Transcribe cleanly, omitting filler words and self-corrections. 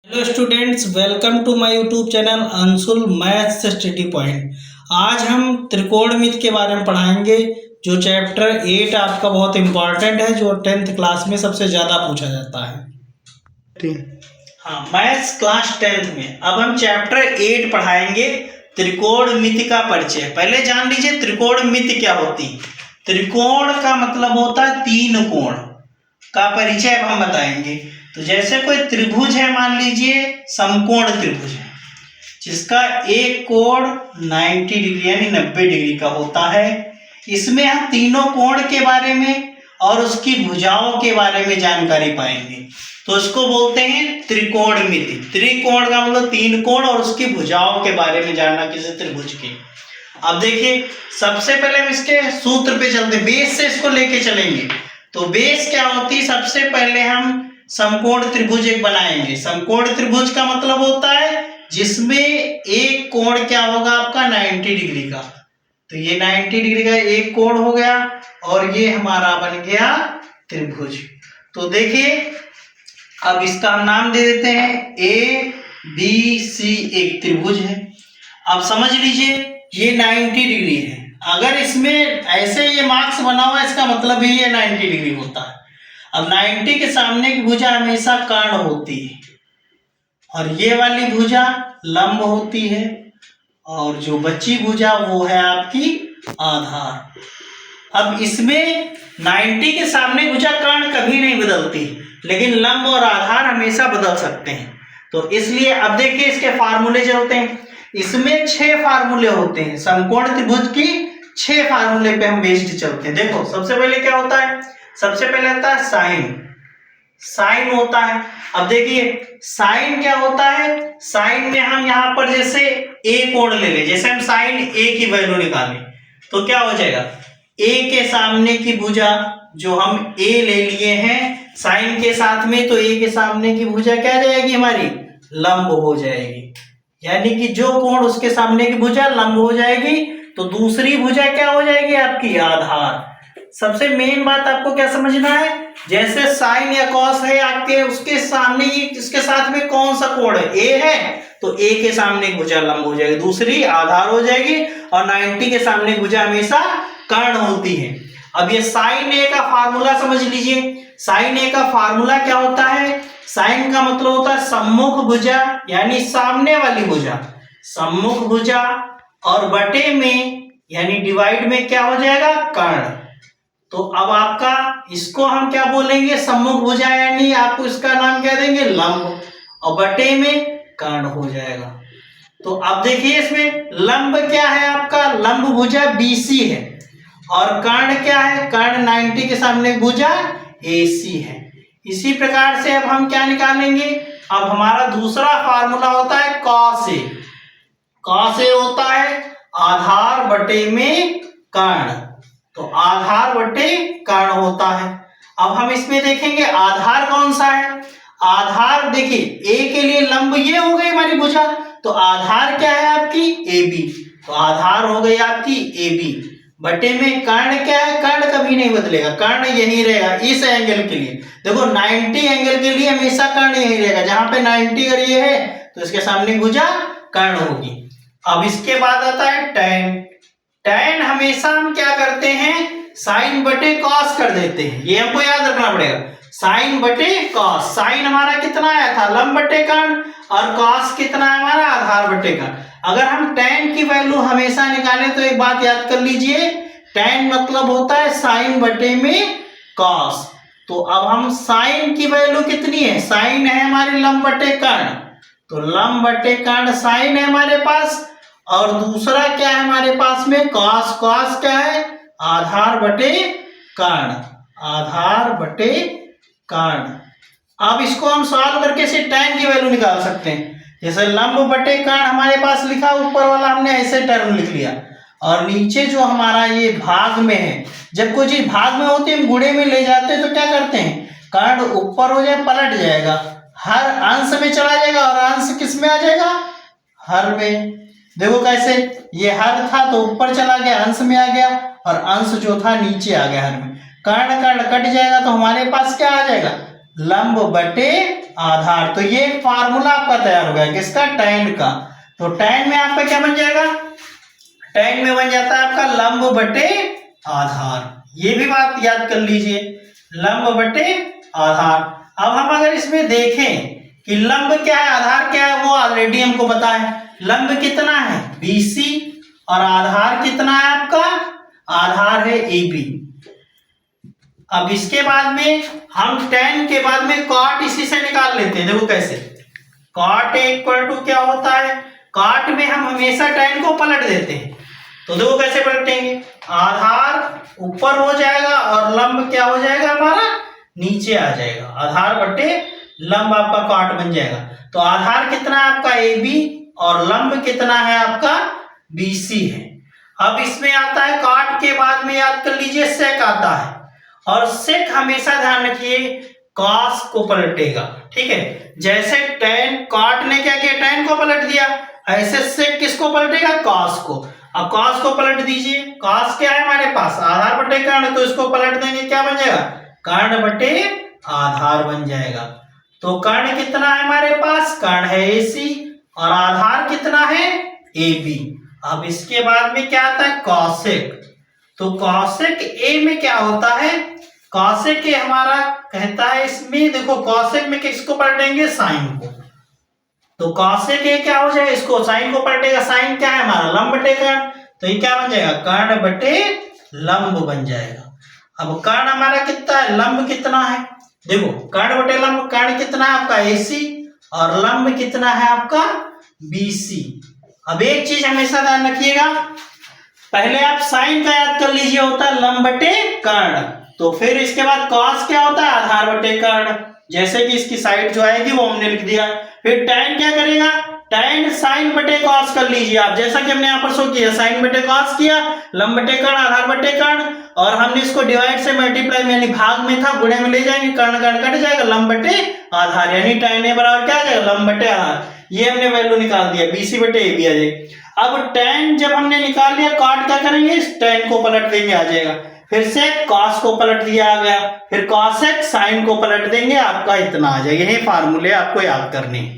Hello students, welcome to my YouTube channel Anshul maths study point. आज हम त्रिकोणमिति के बारे में पढ़ाएंगे, जो चैप्टर 8 आपका बहुत इम्पॉर्टेंट है, जो 10th क्लास में सबसे ज़्यादा पूछा जाता है। हाँ, मैथ्स क्लास 10th में अब हम चैप्टर 8 पढ़ाएंगे, त्रिकोणमिति का परिचय। पहले जान लीजिए त्रिकोणमिति क्या होती है। त्रिकोण का मतलब होता है तीन कोण का परिचय अब हम बताएंगे। तो जैसे कोई त्रिभुज है, मान लीजिए समकोण त्रिभुज है, जिसका एक कोण 90 डिग्री यानी 90 डिग्री का होता है। इसमें हम तीनों कोण के बारे में और उसकी भुजाओं के बारे में जानकारी पाएंगे, तो इसको बोलते हैं त्रिकोणमिति। त्रिकोण का मतलब तीन कोण और उसकी भुजाओं के बारे में जानना किसी त्रिभुज के। अब देखिए, सबसे पहले हम इसके सूत्र पे चलते, बेस से इसको लेके चलेंगे। तो बेस क्या होती है, सबसे पहले हम समकोण त्रिभुज एक बनाएंगे। समकोण त्रिभुज का मतलब होता है जिसमें एक कोण क्या होगा आपका 90 डिग्री का। तो ये 90 डिग्री का एक कोण हो गया और ये हमारा बन गया त्रिभुज। तो देखिए, अब इसका हम नाम दे देते हैं ABC, एक त्रिभुज है। अब समझ लीजिए ये 90 डिग्री है। अगर इसमें ऐसे ये मार्क्स बना हुआ है, इसका मतलब ही ये 90 डिग्री होता है। अब 90 के सामने की भुजा हमेशा कर्ण होती है और ये वाली भुजा लंब होती है, और जो बची भुजा वो है आपकी आधार। अब इसमें 90 के सामने भुजा कर्ण कभी नहीं बदलती, लेकिन लंब और आधार हमेशा बदल सकते हैं। तो इसलिए अब देखिए इसके फार्मूले चलते हैं। इसमें 6 फार्मूले होते हैं। समकोण त्रिभुज की 6 फार्मूले पे हम बेस्ड चलते हैं। देखो, सबसे पहले क्या होता है, सबसे पहले होता है साइन। साइन होता है, अब देखिए साइन क्या होता है। साइन में हम यहां पर जैसे ए कोण ले ले, जैसे हम साइन ए की वैल्यू निकालें तो क्या हो जाएगा, ए के सामने की भुजा जो हम ए ले लिए हैं साइन के साथ में, तो ए के सामने की भुजा क्या आ जाएगी हमारी, लंब हो जाएगी। यानी कि जो कोण उसके सामने की भुजा लंब हो जाएगी, तो दूसरी भुजा क्या हो जाएगी आपकी, आधार। सबसे मेन बात आपको क्या समझना है, जैसे साइन या कॉस है आपके, उसके सामने ही इसके साथ में कौन सा कोण है, ए है, तो ए के सामने भुजा लंब हो जाएगी, दूसरी आधार हो जाएगी, और 90 के सामने भुजा हमेशा कर्ण होती है। अब ये साइन ए का फार्मूला समझ लीजिए। साइन ए का फार्मूला क्या होता है, साइन का मतलब होता है सम्मुख भुजा यानी सामने वाली भुजा, सम्मुख भुजा, और बटे में यानी डिवाइड में क्या हो जाएगा, कर्ण। तो अब आपका इसको हम क्या बोलेंगे, सम्मुख भुजा यानी आपको इसका नाम क्या देंगे, लंब, और बटे में कर्ण हो जाएगा। तो अब देखिए इसमें लंब क्या है आपका, लंब भुजा BC है, और कर्ण क्या है, कर्ण 90 के सामने भुजा AC है। इसी प्रकार से अब हम क्या निकालेंगे, अब हमारा दूसरा फार्मूला होता है कॉस ए। कॉस ए होता है आधार बटे में कर्ण, तो आधार बटे कर्ण होता है। अब हम इसमें देखेंगे आधार कौन सा है। आधार देखिए ए के लिए लंब ये हो गई हमारी भुजा, तो आधार क्या है आपकी, AB, तो आधार हो गई आपकी AB, बटे में कर्ण क्या है, कर्ण कभी नहीं बदलेगा, कर्ण यही रहेगा इस एंगल के लिए। देखो 90 एंगल के लिए हमेशा कर्ण यही रहेगा, जहां पे 90 अगर ये है तो इसके सामने भुजा कर्ण होगी। अब इसके बाद आता है tan। tan हमेशा हम क्या करते हैं, साइन बटे कॉस कर देते हैं, ये हमको याद रखना पड़ेगा, साइन बटे कॉस। साइन हमारा कितना आया था, लंब बटे कर्ण, और कॉस कितना है हमारा, आधार बटे कर्ण। अगर हम tan की वैल्यू हमेशा निकालें तो एक बात याद कर लीजिए, tan मतलब होता है साइन बटे में कॉस। तो अब हम साइन की वैल्यू कितनी है, साइन है हमारी लंब बटे कर्ण, तो लंब बटे कर्ण साइन है हमारे पास, और दूसरा क्या है हमारे पास में कॉस। कॉस क्या है, आधार बटे कर्ण, आधार बटे कर्ण। अब इसको हम सॉल्व करके से tan की वैल्यू निकाल सकते हैं। जैसे लंब बटे कर्ण हमारे पास लिखा, ऊपर वाला हमने ऐसे टर्म लिख लिया, और नीचे जो हमारा ये भाग में है, जब कोई चीज भाग में होती है हम गुणे में ले जाते हैं तो क्या करते हैं, कर्ण ऊपर हो जाए पलट जाएगा, हर अंश में चला जाएगा, और अंश किस में आ जाएगा, हर में। देखो कैसे, ये हर था तो ऊपर चला गया, अंश में आ गया, और अंश जो था नीचे आ गया हर में। कर्ण कर्ण कट जाएगा तो हमारे पास क्या आ जाएगा, लंब बटे आधार। तो ये फार्मूला आपका तैयार हो गया किसका, tan का। तो tan में आपका क्या बन जाएगा, tan में बन जाता है आपका लंब बटे आधार। ये भी बात याद कर लीजिए, लंब बटे आधार। अब हम अगर इसमें देखें कि लंब क्या है आधार क्या है, वो ऑलरेडी हमको पता है। लंब कितना है BC और आधार कितना है आपका, आधार है AB। अब इसके बाद में हम tan के बाद में cot इसी से निकाल लेते हैं। देखो कैसे, cot इक्वल टू क्या होता है, cot में हम हमेशा tan को पलट देते हैं। तो देखो कैसे पलटेंगे, आधार ऊपर हो जाएगा और लंब क्या हो जाएगा हमारा, नीचे आ जाएगा। आधार बटे लंब आपका cot बन जाएगा। तो आधार कितना है आपका AB और लंब कितना है आपका BC है। अब इसमें आता है cot के बाद में याद कर लीजिए sec आता है, और sec हमेशा ध्यान रखिए cos को पलटेगा। ठीक है, जैसे tan cot ने क्या किया, tan को पलट दिया, ऐसे sec किसको पलटेगा, cos को। अब cos को पलट दीजिए, cos क्या है हमारे पास, आधार बटे कर्ण, तो इसको पलट देंगे क्या बन जाएगा, कर्ण बटे आधार बन जाएगा। तो कर्ण कितना है हमारे पास, कर्ण है AC और आधार कितना है AB। अब इसके बाद में क्या आता है cosec। तो cosec A में क्या होता है, cosec A हमारा कहता है इसमें, देखो cosec में किसको पलटेंगे, साइन को। तो cosec A क्या हो जाएगा, इसको साइन को पलटेगा, साइन क्या है हमारा लंब बटे कर्ण, तो ये क्या बन जाएगा, कर्ण बटे लंब बन जाएगा। अब कर्ण हमारा कितना है, लंब कितना है, देखो कर्ण बटे लंब, कर्ण कितना है आपका AC और लंब कितना है आपका BC। अब एक चीज हमेशा ध्यान रखिएगा, पहले आप साइन का याद कर लीजिए, होता है लंब बटे कर्ण, तो फिर इसके बाद cos क्या होता है, आधार बटे कर्ण, जैसे कि इसकी साइड जो आएगी वो हमने लिख दिया। फिर tan क्या करेगा, tan साइन बटे cos कर लीजिए आप, जैसा कि हमने यहाँ पर शो किया, साइन बटे cos किया, लंब बटे कर्ण, आधार बटे कर्ण, और हमने इसको डिवाइड से मल्टीप्लाई में यानी भाग में था, गुणे में ले जाएंगे, कर्ण कर्ण कट जाएगा, लंब बटे आधार, यानी tan ए बराबर क्या आ जाएगा, लंब बटे आधार। ये हमने वैल्यू निकाल दिया, BC बटे AB आ जाएगा। अब tan जब हमने निकाल लिया, cot क्या करेंगे, tan को पलट देंगे, आ जाएगा। फिर से cos को पलट दिया आ गया, फिर cosec sin को पलट देंगे, आपका इतना आ जाएगा। यही फार्मूले आपको याद करने हैं।